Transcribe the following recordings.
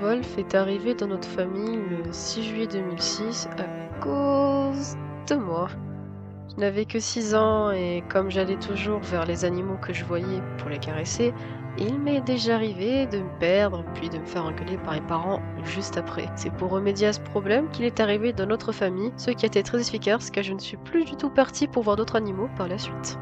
Wolf est arrivé dans notre famille le 6 juillet 2006 à cause de moi. Je n'avais que 6 ans et comme j'allais toujours vers les animaux que je voyais pour les caresser, il m'est déjà arrivé de me perdre puis de me faire engueuler par mes parents juste après. C'est pour remédier à ce problème qu'il est arrivé dans notre famille, ce qui a été très efficace car je ne suis plus du tout partie pour voir d'autres animaux par la suite.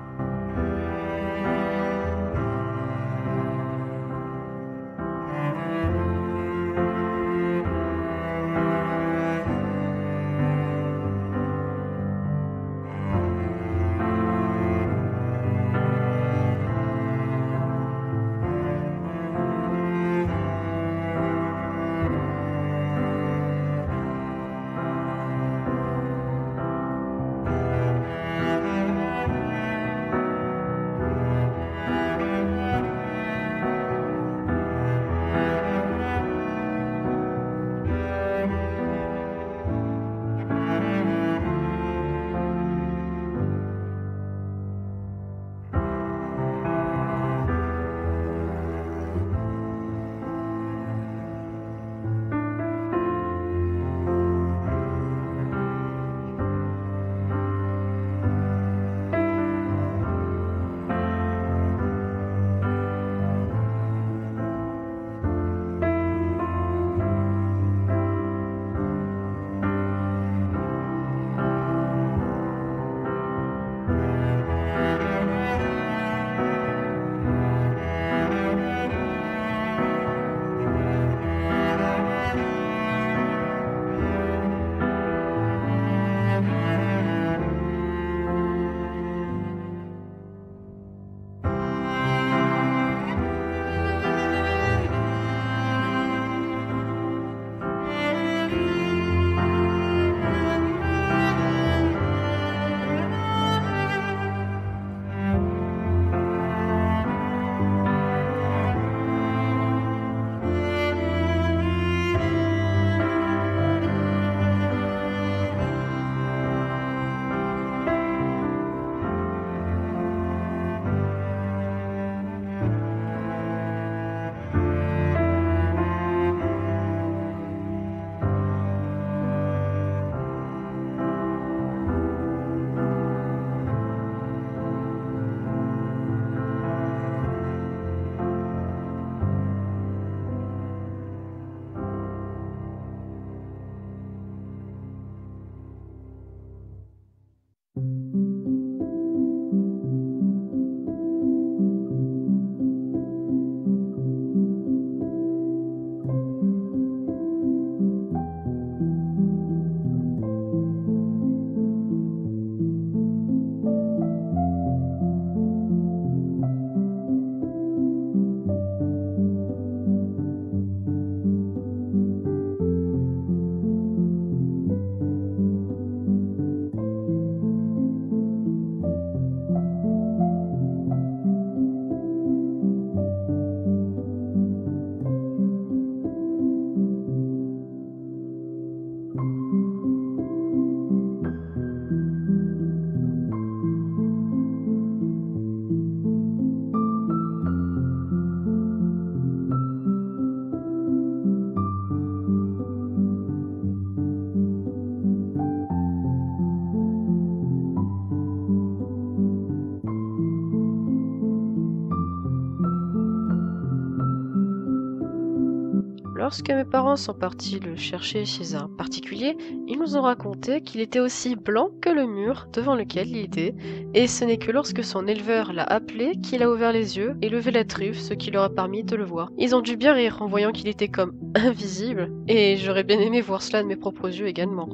Lorsque mes parents sont partis le chercher chez un particulier, ils nous ont raconté qu'il était aussi blanc que le mur devant lequel il était, et ce n'est que lorsque son éleveur l'a appelé qu'il a ouvert les yeux et levé la truffe, ce qui leur a permis de le voir. Ils ont dû bien rire en voyant qu'il était comme invisible, et j'aurais bien aimé voir cela de mes propres yeux également.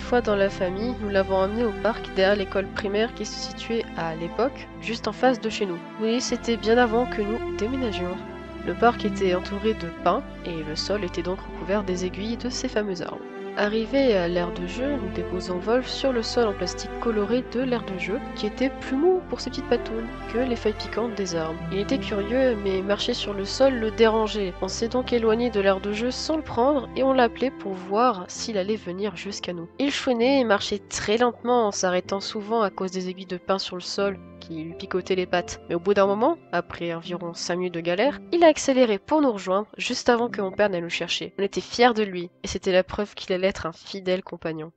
fois dans la famille, nous l'avons emmené au parc derrière l'école primaire qui se situait à l'époque juste en face de chez nous. Oui, c'était bien avant que nous déménagions. Le parc était entouré de pins et le sol était donc recouvert des aiguilles de ces fameux arbres. Arrivé à l'aire de jeu, nous déposons Wolf sur le sol en plastique coloré de l'aire de jeu, qui était plus mou pour ses petites patounes que les feuilles piquantes des arbres. Il était curieux, mais marcher sur le sol le dérangeait. On s'est donc éloigné de l'aire de jeu sans le prendre et on l'appelait pour voir s'il allait venir jusqu'à nous. Il chouinait et marchait très lentement en s'arrêtant souvent à cause des aiguilles de pin sur le sol qui lui picotaient les pattes. Mais au bout d'un moment, après environ 5 minutes de galère, il a accéléré pour nous rejoindre juste avant que mon père n'aille nous chercher. On était fiers de lui et c'était la preuve qu'il allait être un fidèle compagnon.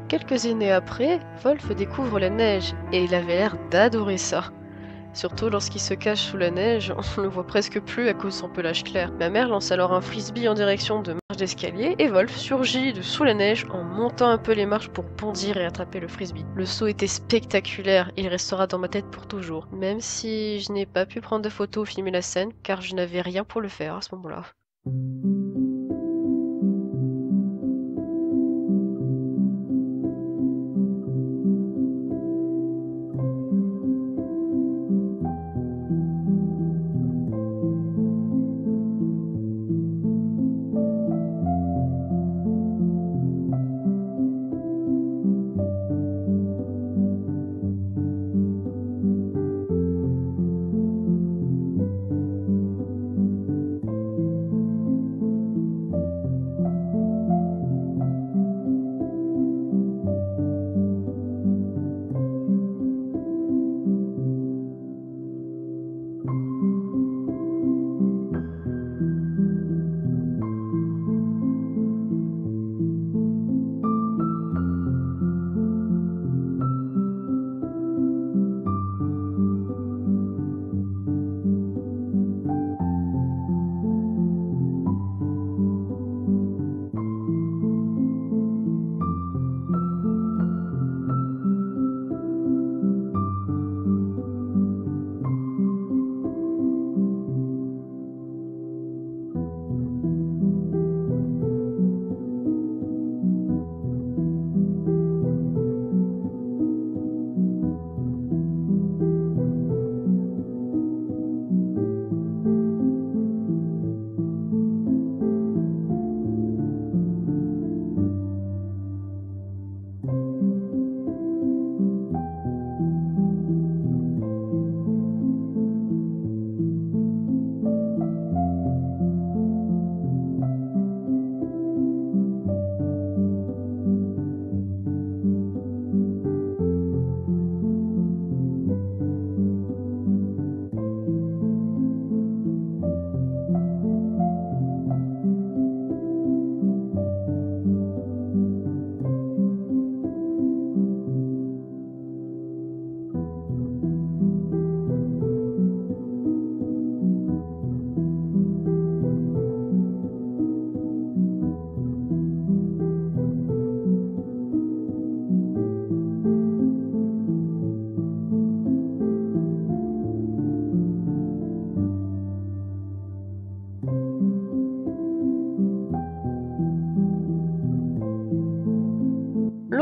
Quelques années après, Wolf découvre la neige et il avait l'air d'adorer ça. Surtout lorsqu'il se cache sous la neige, on ne le voit presque plus à cause de son pelage clair. Ma mère lance alors un frisbee en direction de marche d'escalier et Wolf surgit de sous la neige en montant un peu les marches pour bondir et attraper le frisbee. Le saut était spectaculaire et il restera dans ma tête pour toujours, même si je n'ai pas pu prendre de photos ou filmer la scène car je n'avais rien pour le faire à ce moment-là.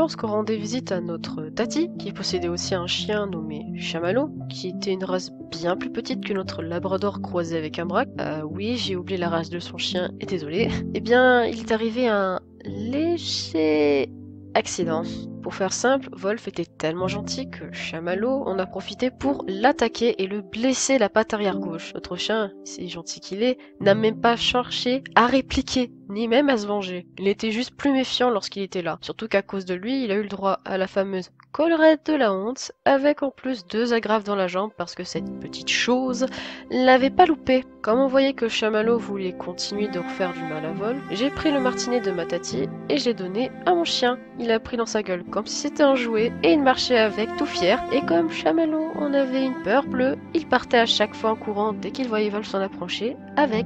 lorsqu'on rendait visite à notre tati, qui possédait aussi un chien nommé Chamallow, qui était une race bien plus petite que notre labrador croisé avec un braque. Oui, j'ai oublié la race de son chien, et désolé. Eh bien, il est arrivé un léger accident. Pour faire simple, Wolf était tellement gentil que Chamallow en a profité pour l'attaquer et le blesser la patte arrière gauche. Notre chien, si gentil qu'il est, n'a même pas cherché à répliquer, ni même à se venger. Il était juste plus méfiant lorsqu'il était là. Surtout qu'à cause de lui, il a eu le droit à la fameuse collerette de la honte, avec en plus 2 agrafes dans la jambe parce que cette petite chose l'avait pas loupé. Comme on voyait que Chamallow voulait continuer de refaire du mal à Wolf, j'ai pris le martinet de ma tati et je l'ai donné à mon chien. Il a pris dans sa gueule comme si c'était un jouet et il marchait avec tout fier. Et comme Chamallow en avait une peur bleue, il partait à chaque fois en courant dès qu'il voyait Wolf s'en approcher avec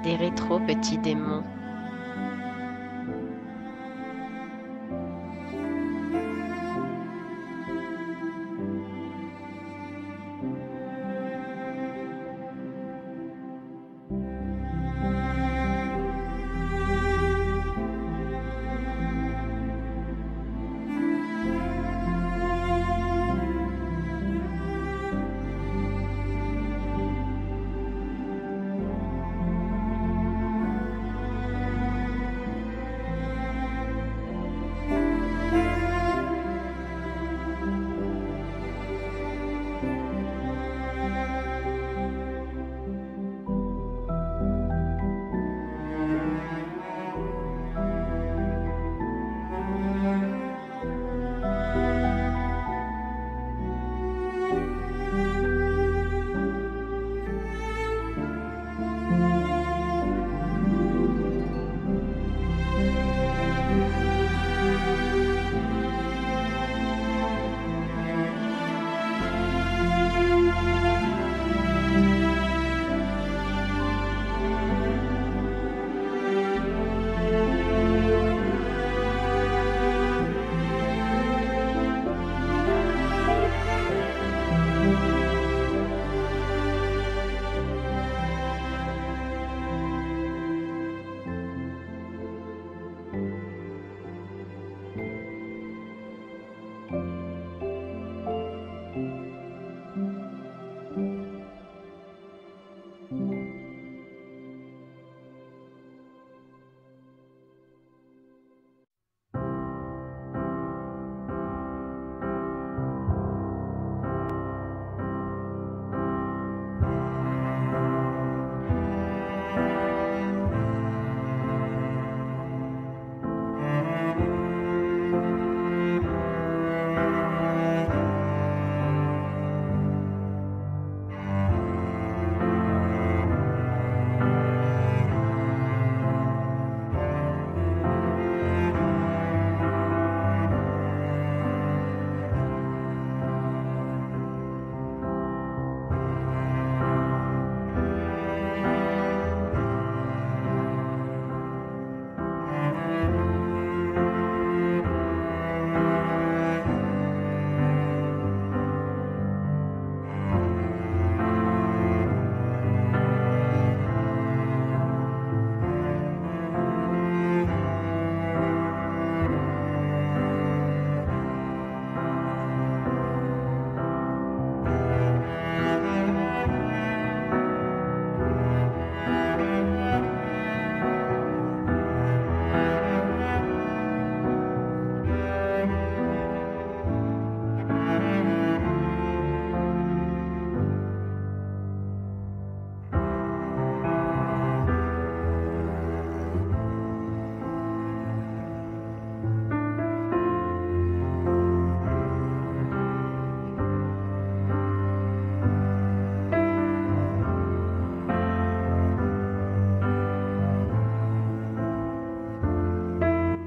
des rétro petits démons.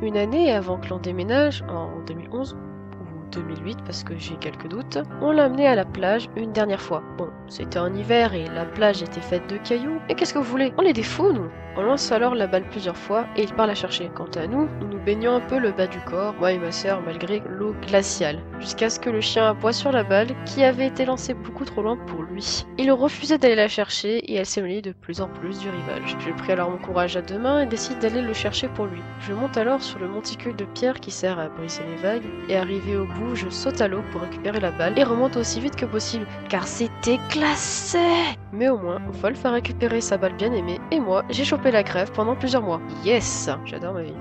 Une année avant que l'on déménage, en 2011, ou 2008 parce que j'ai quelques doutes, on l'a amené à la plage une dernière fois. Bon, c'était en hiver et la plage était faite de cailloux. Et qu'est-ce que vous voulez? On est des fous, nous! On lance alors la balle plusieurs fois et il part la chercher. Quant à nous, nous nous baignons un peu le bas du corps, moi et ma sœur, malgré l'eau glaciale, jusqu'à ce que le chien aboie sur la balle qui avait été lancée beaucoup trop loin pour lui. Il refusait d'aller la chercher et elle s'éloignait de plus en plus du rivage. Je pris alors mon courage à deux mains et décide d'aller le chercher pour lui. Je monte alors sur le monticule de pierre qui sert à briser les vagues et arrivé au bout, je saute à l'eau pour récupérer la balle et remonte aussi vite que possible car c'était glacé. Mais au moins, Wolf a récupéré sa balle bien aimée et moi, j'ai chopé la crève pendant plusieurs mois. Yes, j'adore ma vie.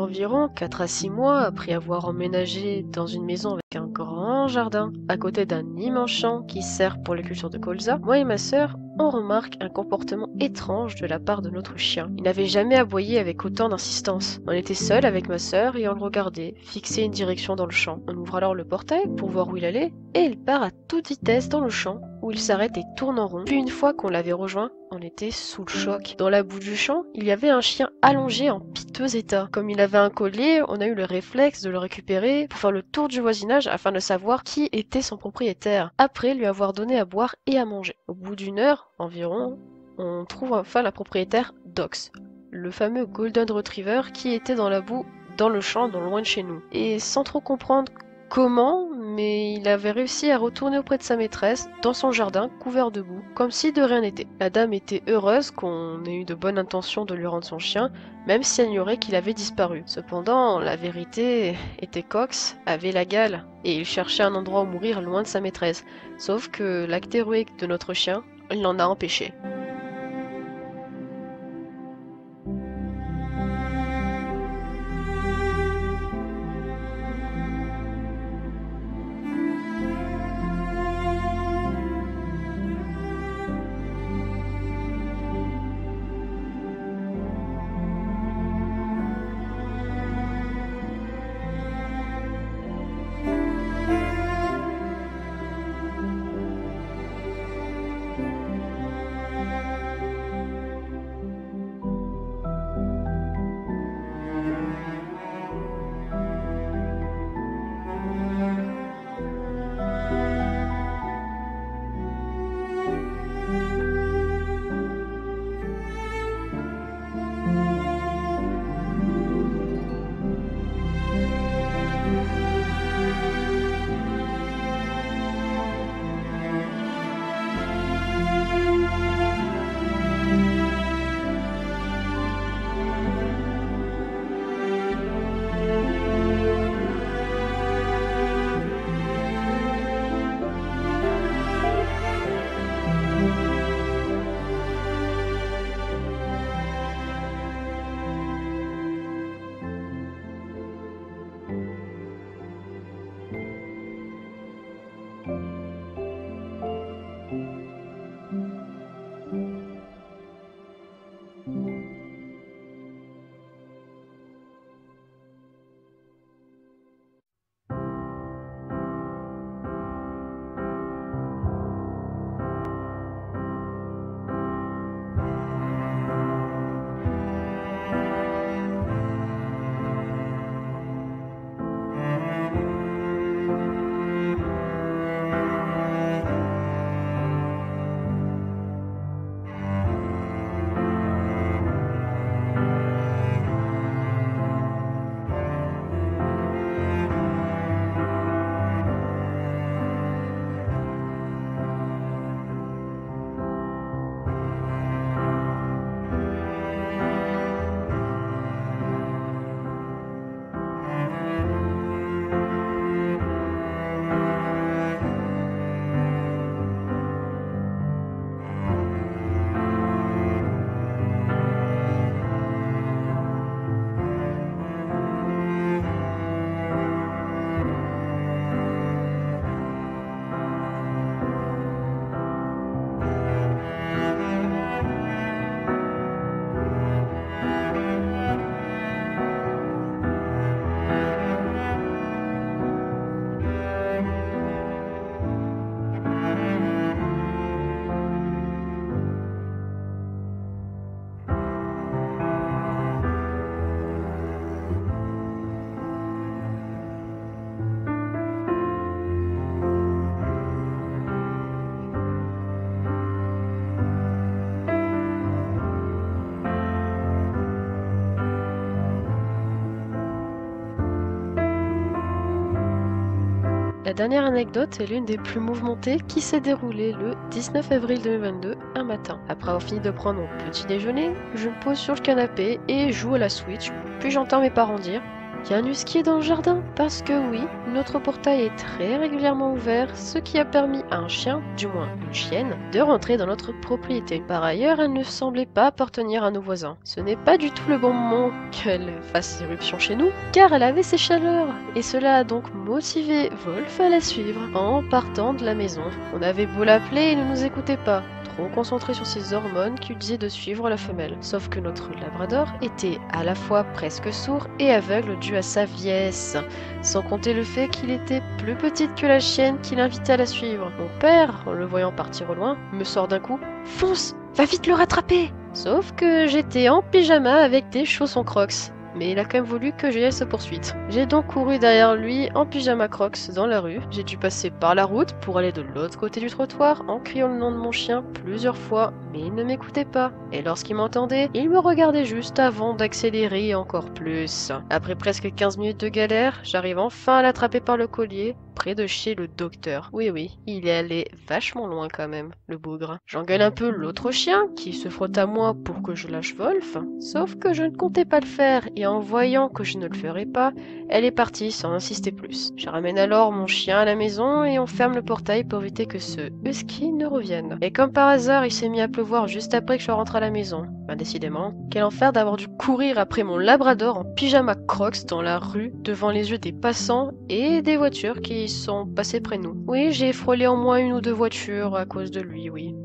Environ 4 à 6 mois après avoir emménagé dans une maison avec un grand jardin, à côté d'un immense champ qui sert pour la culture de colza, moi et ma sœur, on remarque un comportement étrange de la part de notre chien. Il n'avait jamais aboyé avec autant d'insistance. On était seuls avec ma sœur et on le regardait, fixer une direction dans le champ. On ouvre alors le portail pour voir où il allait et il part à toute vitesse dans le champ où il s'arrête et tourne en rond. Puis une fois qu'on l'avait rejoint, on était sous le choc. Dans la boue du champ, il y avait un chien allongé en piteux état. Comme il avait un collier, on a eu le réflexe de le récupérer pour faire le tour du voisinage afin de savoir qui était son propriétaire, après lui avoir donné à boire et à manger. Au bout d'une heure environ, on trouve enfin la propriétaire Dox, le fameux Golden Retriever qui était dans la boue dans le champ non loin de chez nous. Et sans trop comprendre comment, mais il avait réussi à retourner auprès de sa maîtresse, dans son jardin, couvert de boue, comme si de rien n'était. La dame était heureuse qu'on ait eu de bonnes intentions de lui rendre son chien, même si elle ignorait qu'il avait disparu. Cependant, la vérité était qu'Ox avait la gale, et il cherchait un endroit où mourir loin de sa maîtresse. Sauf que l'acte héroïque de notre chien l'en a empêché. La dernière anecdote est l'une des plus mouvementées qui s'est déroulée le 19 avril 2022, un matin. Après avoir fini de prendre mon petit déjeuner, je me pose sur le canapé et joue à la Switch, puis j'entends mes parents dire « Il y a un husky dans le jardin ?» Parce que oui, notre portail est très régulièrement ouvert, ce qui a permis à un chien, du moins une chienne, de rentrer dans notre propriété. Par ailleurs, elle ne semblait pas appartenir à nos voisins. Ce n'est pas du tout le bon moment qu'elle fasse éruption chez nous, car elle avait ses chaleurs. Et cela a donc motivé Wolf à la suivre en partant de la maison. On avait beau l'appeler, il ne nous écoutait pas. Trop concentré sur ses hormones qui lui disaient de suivre la femelle. Sauf que notre labrador était à la fois presque sourd et aveugle dû à sa vieillesse, sans compter le fait qu'il était plus petite que la chienne qui l'invitait à la suivre. Mon père, en le voyant partir au loin, me sort d'un coup « Fonce, va vite le rattraper !» Sauf que j'étais en pyjama avec des chaussons Crocs. Mais il a quand même voulu que j'aille à sa poursuite. J'ai donc couru derrière lui en pyjama Crocs dans la rue. J'ai dû passer par la route pour aller de l'autre côté du trottoir en criant le nom de mon chien plusieurs fois, mais il ne m'écoutait pas. Et lorsqu'il m'entendait, il me regardait juste avant d'accélérer encore plus. Après presque 15 minutes de galère, j'arrive enfin à l'attraper par le collier, près de chez le docteur. Oui, il est allé vachement loin quand même, le bougre. J'engueule un peu l'autre chien, qui se frotte à moi pour que je lâche Wolf, sauf que je ne comptais pas le faire, et en voyant que je ne le ferais pas, elle est partie sans insister plus. Je ramène alors mon chien à la maison et on ferme le portail pour éviter que ce husky ne revienne. Et comme par hasard, il s'est mis à pleuvoir juste après que je rentre à la maison. Décidément, quel enfer d'avoir dû courir après mon labrador en pyjama Crocs dans la rue, devant les yeux des passants et des voitures qui sont passées près de nous. Oui, j'ai frôlé en moins une ou deux voitures à cause de lui, oui.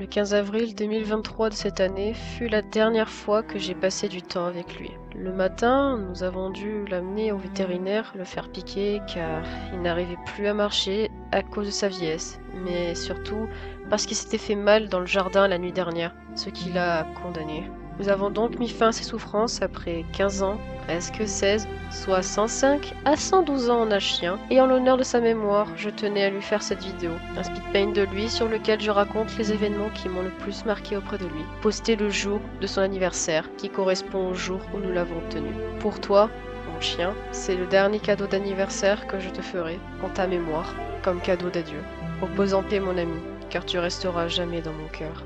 15 avril 2023 de cette année fut la dernière fois que j'ai passé du temps avec lui. Le matin, nous avons dû l'amener au vétérinaire, le faire piquer car il n'arrivait plus à marcher à cause de sa vieillesse, mais surtout parce qu'il s'était fait mal dans le jardin la nuit dernière, ce qui l'a condamné. Nous avons donc mis fin à ses souffrances après 15 ans, presque 16, soit 105 à 112 ans en âge chien, et en l'honneur de sa mémoire, je tenais à lui faire cette vidéo, un speed paint de lui sur lequel je raconte les événements qui m'ont le plus marqué auprès de lui, posté le jour de son anniversaire, qui correspond au jour où nous l'avons tenu. Pour toi, mon chien, c'est le dernier cadeau d'anniversaire que je te ferai, en ta mémoire, comme cadeau d'adieu. Repose en paix mon ami, car tu resteras jamais dans mon cœur.